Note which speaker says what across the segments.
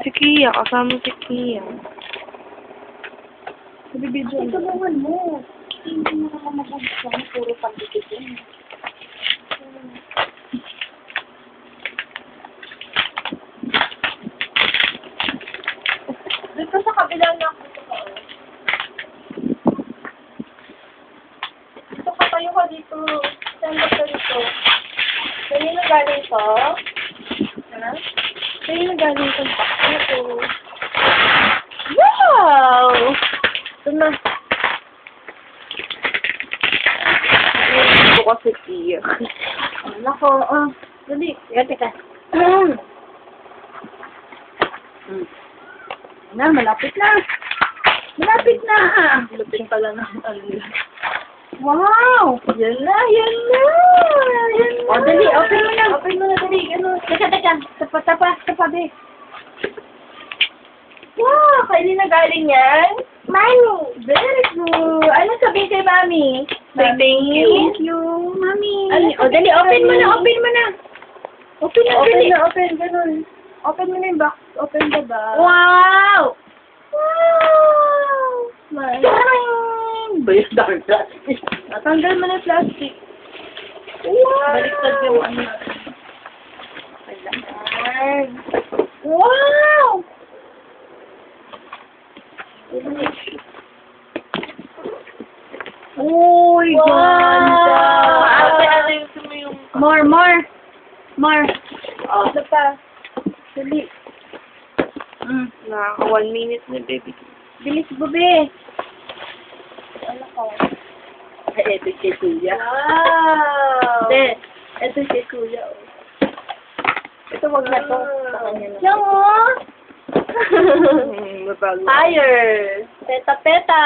Speaker 1: Si Kia, kasama si Kia.
Speaker 2: Bibidyo ito naman mo. Hindi mo naman mag-umpisa. Puro pandikit yun. Dito sa kabila na ako ito ka. Dito ka tayo ka dito. Saan ba ka dito? Saan yung nagaling ko? Ha? Saan yung nagaling ko? Ito. Wow! Ito na.
Speaker 1: Ito kasi Kia.
Speaker 2: Nako, dali. Teka. Na, malapit na. Malapit na.
Speaker 1: Lapit pala ng alila.
Speaker 2: Wow! Yan na, yan na. Yan na. O, dali, open mo na. Open mo na, dali. Ano? Teka. Tabi. Wow, kainin na galing yan? Mami. Very good. Ano sabihin kay Mami?
Speaker 1: Say thank you.
Speaker 2: Thank you, Mami. O, dali, open mo na. Open na, ganun. Open mo na yung box. Open the box.
Speaker 1: Wow!
Speaker 2: Wow! My.
Speaker 1: Bayos dahil plastic.
Speaker 2: Natanggal mo na yung plastic. Wow!
Speaker 1: Baliktad yung ano.
Speaker 2: Ayan. Wow! Uy,
Speaker 1: Wow!
Speaker 2: ganda!
Speaker 1: Ate, ayusin mo yung...
Speaker 2: More.
Speaker 1: Oh,
Speaker 2: Ano pa? Dali.
Speaker 1: Nakaka 1 minute na, baby.
Speaker 2: Bilis, bube. Ano ko?
Speaker 1: Ay, ito kay Kuya.
Speaker 2: Wow! Ito si Kuya. Ito wag na to. Sa kanya na. Yung
Speaker 1: Mabago.
Speaker 2: Higher. Peta.
Speaker 1: Peta.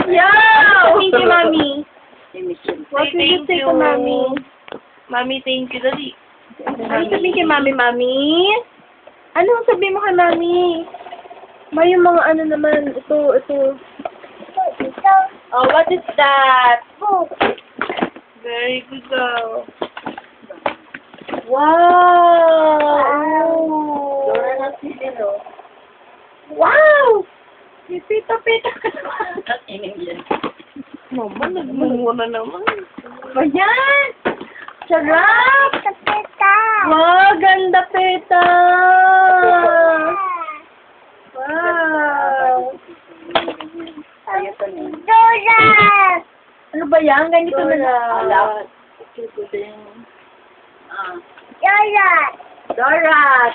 Speaker 2: Yo! Thank you, Mami. What
Speaker 1: Say
Speaker 2: will you
Speaker 1: thank
Speaker 2: say
Speaker 1: you.
Speaker 2: to Mami?
Speaker 1: Mami, thank you, dali.
Speaker 2: Ano sabihin kay Mami, Mami? Ano sabihin mo kay Mami? May yung mga ano naman. Ito. Oh, what is that?
Speaker 1: Very good, girl.
Speaker 2: Wow!
Speaker 1: Dora na sila,
Speaker 2: Wow! May pita.
Speaker 1: Mama, nagmungo na naman.
Speaker 2: Ba yan? Sarap! Wow, ganda peta! Wow! Ano ba yan? Ganito na. Dorat!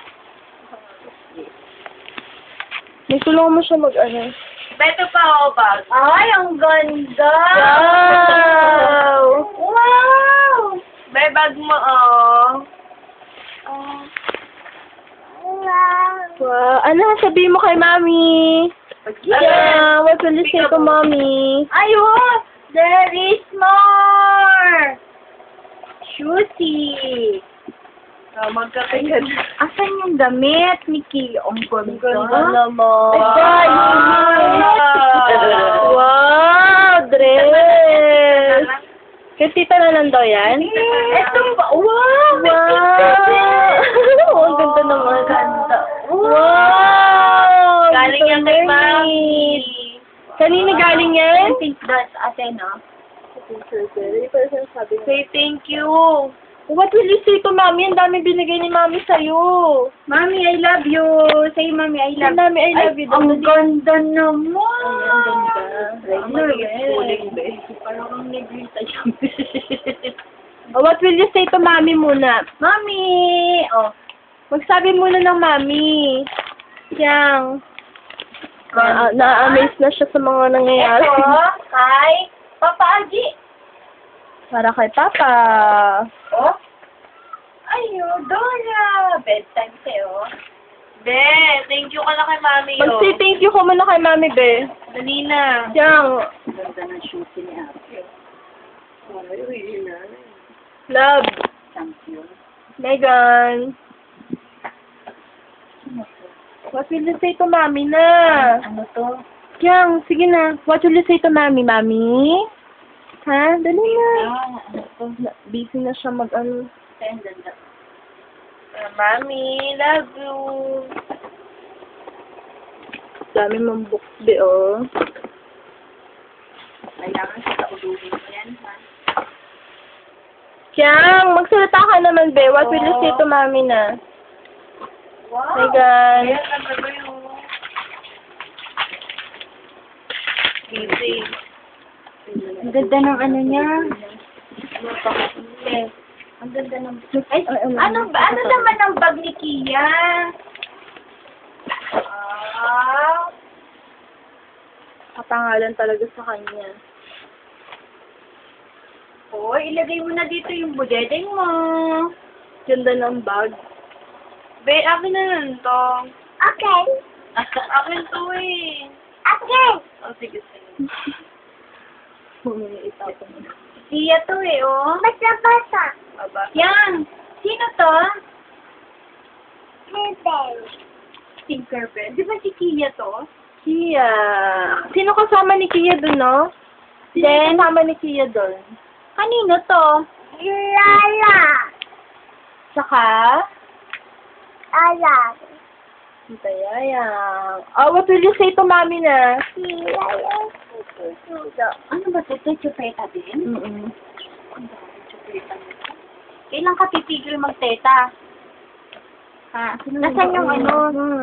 Speaker 2: May tulungan mo siya mag-ano.
Speaker 1: Beto pa, bag.
Speaker 2: Ay, ang ganda!
Speaker 1: Wow!
Speaker 2: Wow!
Speaker 1: May bag mo, oh.
Speaker 2: Wow. Ano sabihin mo kay Mami? Yeah, what will you say to Mami? Ayun! There is more! Shooty!
Speaker 1: Magkakagad.
Speaker 2: Asan yung damit ni Kay? Ang ganda.
Speaker 1: naman.
Speaker 2: Ay, wow! Dress! Kaya tita na lang daw yan? Ito ba? Wow! Ang ganda naman. Wow!
Speaker 1: Galing yan kay Mami.
Speaker 2: Kanina galing yan?
Speaker 3: I think that's Athena.
Speaker 1: Say thank you.
Speaker 2: What will you say to Mami? Ang dami binigay ni Mami sa'yo.
Speaker 3: Mommy, I love you. Say, Mommy, I
Speaker 2: Ang
Speaker 3: love
Speaker 2: dami, I love you.
Speaker 3: Ang ganda naman.
Speaker 1: Ang
Speaker 3: Right
Speaker 1: be.
Speaker 3: Parang ang negrita siya.
Speaker 2: What will you say to Mami muna?
Speaker 3: Mommy! Oh,
Speaker 2: Magsabi muna ng Mami. Yang. Na-amaze na siya sa mga nangyayari.
Speaker 3: ito, kay Papa Agi.
Speaker 2: Para kay Papa.
Speaker 3: Oh, ayun, Dora. Bedtime sa'yo.
Speaker 1: Be, thank you ka na kay Mami, oh.
Speaker 2: Mag-say thank you ko muna kay Mami, be.
Speaker 1: Dali na.
Speaker 2: Yang.
Speaker 3: Ganda ng shooting ni Ate.
Speaker 2: Love.
Speaker 3: Thank you.
Speaker 2: Megan. What will you say to Mami na?
Speaker 3: Ano to?
Speaker 2: Yang, sige na. What will you say to Mami, Mami? Ha? Dali na.
Speaker 3: Ano to?
Speaker 2: Busy na siya mag-ano.
Speaker 3: Kaya ang ganda.
Speaker 1: Mami, love you.
Speaker 2: Dami mong books, be, oh.
Speaker 3: Kailangan sa kauluhin mo yan, ha?
Speaker 2: Kiyang, magsalita ka naman, be. What will you say to mami na?
Speaker 1: Wow.
Speaker 2: My God.
Speaker 1: Ayan, ano ba yung... Easy.
Speaker 3: Ang ganda ng ano niya. Ang ganda ng... Ay, ano naman ang bag ni Kia?
Speaker 2: Kapangalan talaga sa kanya.
Speaker 3: Oh, ilagay mo na dito yung budedeng mo.
Speaker 2: Ganda ng bag.
Speaker 1: Be, akin na nun to.
Speaker 3: Okay.
Speaker 1: Akin to eh.
Speaker 3: Okay.
Speaker 1: Oh, sige, sige.
Speaker 2: Humingi ko mo.
Speaker 3: Kia to eh, oh. Basta-basta.
Speaker 1: Aba.
Speaker 3: Yan. Sino to? Tinkerbell. Di ba si Kia to?
Speaker 2: Kia. Sino kasama ni Kia dun, no? Sino kasama ni Kia dun?
Speaker 3: Kanino to? Lala.
Speaker 2: Saka?
Speaker 3: Lala.
Speaker 2: Tayayang. Oh, what will you say to mami na?
Speaker 3: Ano ba ito? Chupeta din?
Speaker 2: Mm-mm.
Speaker 3: Kailan ka titigil magteta? Ha? Nasaan yung ano?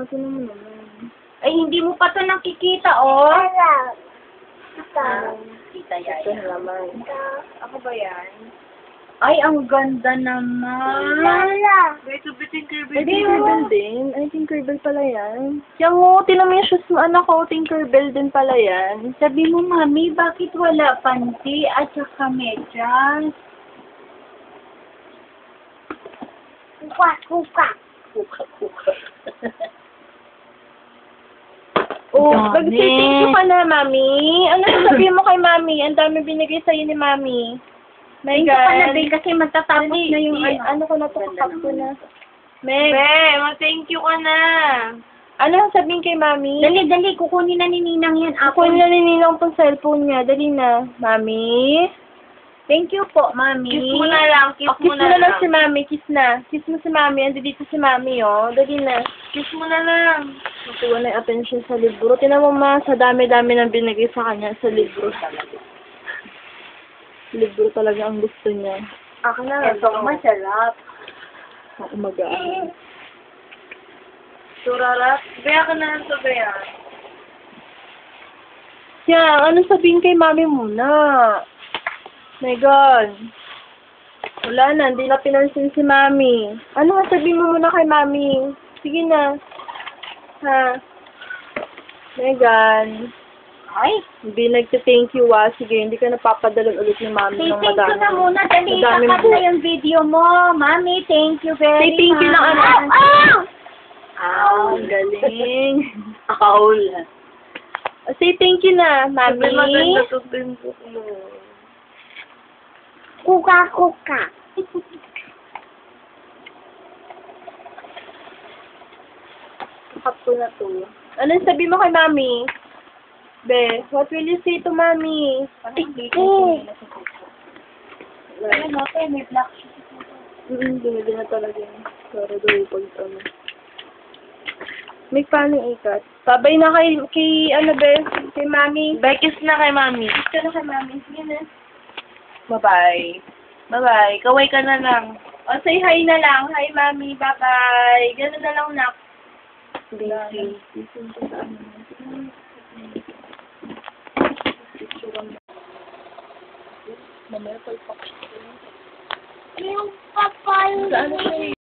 Speaker 2: Sino mo naman?
Speaker 3: Ay, hindi mo pa ito nakikita, oh. Kita
Speaker 2: Ito
Speaker 3: yaya.
Speaker 2: naman.
Speaker 3: Ako ba yan? Ay, ang ganda naman.
Speaker 1: Be, to be
Speaker 2: Ay,
Speaker 1: Tinkerbell.
Speaker 2: Tinkerbell din. Ay, Tinkerbell pala yan. Yang mo, tinan mo yung shoes mo, anak ko, Tinkerbell din pala yan.
Speaker 3: Sabi mo, mami, bakit wala panty at saka medyas? Kuka.
Speaker 2: Oh,
Speaker 3: Dami.
Speaker 2: mag-say thank you ka na, mami. Ano sasabihin mo kay mami? Ang dami binigay sa'yo ni mami. My
Speaker 3: Hindi pa na,
Speaker 2: God.
Speaker 3: babe, kasi magtatapos na yung
Speaker 2: Ano ko na to, kakap ko na. Meg,
Speaker 1: Be, mag-thank you ka na.
Speaker 2: ano sabihin kay mami?
Speaker 3: Dali, kukunin na ni Ninang yan.
Speaker 2: Ako na nininang tong cellphone niya. Dali na. Mami?
Speaker 3: Thank you po, mami.
Speaker 1: Kiss mo na lang, kiss
Speaker 2: Oh, kiss
Speaker 1: mo
Speaker 2: mo
Speaker 1: na
Speaker 2: na lang
Speaker 1: lang.
Speaker 2: si mami. Kiss na. Kiss mo si mami. Ando dito si mami, oh. Dali na.
Speaker 1: Kiss mo na lang.
Speaker 2: Natuwa na yung attention sa libro. Tinan mo, ma, sa dami-dami ng binigay sa kanya sa libro. Libro talaga ang gusto niya.
Speaker 3: Ako na, ito masarap.
Speaker 2: Ako mag-aaral.
Speaker 1: Turarat. Be, akin na lang to, be, ah.
Speaker 2: Siya, ano sabihin kay mami muna? My God. Wala na, hindi na pinansin si mami. Ano nga sabihin mo muna kay mami? Sige na. Ha? My God.
Speaker 3: Ay,
Speaker 2: Hindi nagte-thank you, Sige, hindi ka napapadala ulit ni mami
Speaker 3: say
Speaker 2: ng
Speaker 3: thank you
Speaker 2: madami.
Speaker 3: na muna. Dali,
Speaker 2: Madaming
Speaker 3: sakat na
Speaker 2: book.
Speaker 3: yung video mo. Mami, thank you very
Speaker 2: Say thank you
Speaker 3: much.
Speaker 2: na, ano?
Speaker 3: Ow!
Speaker 2: Ang galing.
Speaker 1: Akaul.
Speaker 2: Say thank you na, mami.
Speaker 1: Be, maganda to, be, yung book mo.
Speaker 3: Kuka.
Speaker 2: Kapag ko na to. Anong sabi mo kay mami? Be, what will you say to mami?
Speaker 3: Ano, may black shoes.
Speaker 2: Binili na talaga yun. Para daw pag ano. May paano ikat? Babay na kay ano be? Kay mami.
Speaker 1: Be, kiss na kay mami.
Speaker 2: Ito na kay mami. Sige na.
Speaker 1: Bye-bye. Bye-bye. Kaway ka na lang.
Speaker 2: O, say hi na lang. Hi, mami. Bye-bye. Gano'n na lang, nak.
Speaker 1: Busy.
Speaker 2: Mamaya, palpak.
Speaker 3: Yung papay.
Speaker 2: Saan siya?